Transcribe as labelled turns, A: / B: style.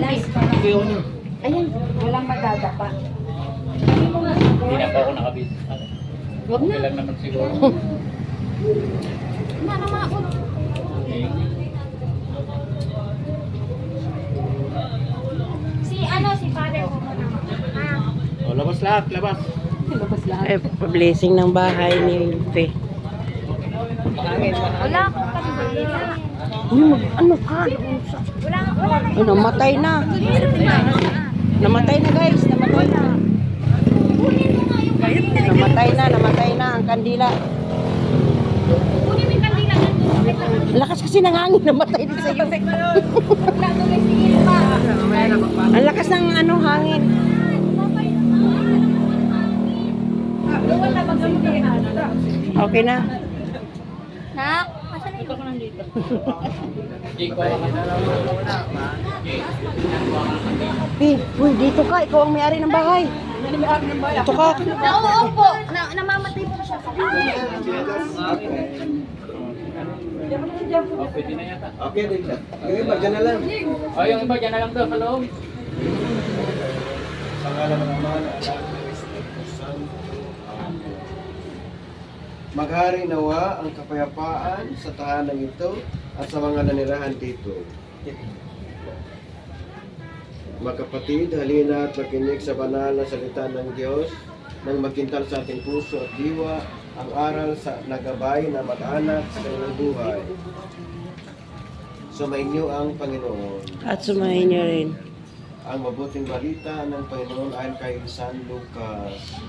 A: Last. Ayan, walang madadapa.
B: Hindi na po ako nakabit.
A: Huwag na.
B: Okay lang naman siguro.
A: Nakamaot. Si father ko muna.
B: O, labas lahat, labas.
C: Eh, blessing ng bahay ni Fe.
A: Wala akong kandila.
C: Ano ka?
A: Wala na.
C: Ay, namatay na. Namatay na guys. Namatay na.
A: Kunin mo nga yung kandila.
C: Namatay na ang kandila.
A: Kunin mo yung kandila nandun.
C: Lakas kasi ng hangin. Namatay din sa iyo.
A: Wala tuloy si Ilma.
C: Ang lakas ng hangin.
A: Wala magsimpihan.
C: Okay na.
A: Nak, asan ito ko nandito?
C: Fe, uy, dito ka. Ikaw ang may-ari ng bahay. Dito ka.
A: Nauupo. Namamatay po siya.
B: Pwede na yata.
D: Okay din siya. Yung iba, dyan na lang.
B: O, yung iba, dyan na lang daw sa loob.
D: Sa ngalan ng Ama, ng Anak, ng Espiritu Santo. Maghari nawa ang kapayapaan sa tahanan ito at sa mga nanirahan dito. Mga kapatid, halina at makinig sa banal na salita ng Diyos nang magkintal sa ating puso at diwa ang aral sa nagabay na mag-anak sa inyong buhay. Sumainyo ang Panginoon.
C: At sumahin niyo rin.
D: Ang mabuting balita ng Panginoon ayon kay San Lucas.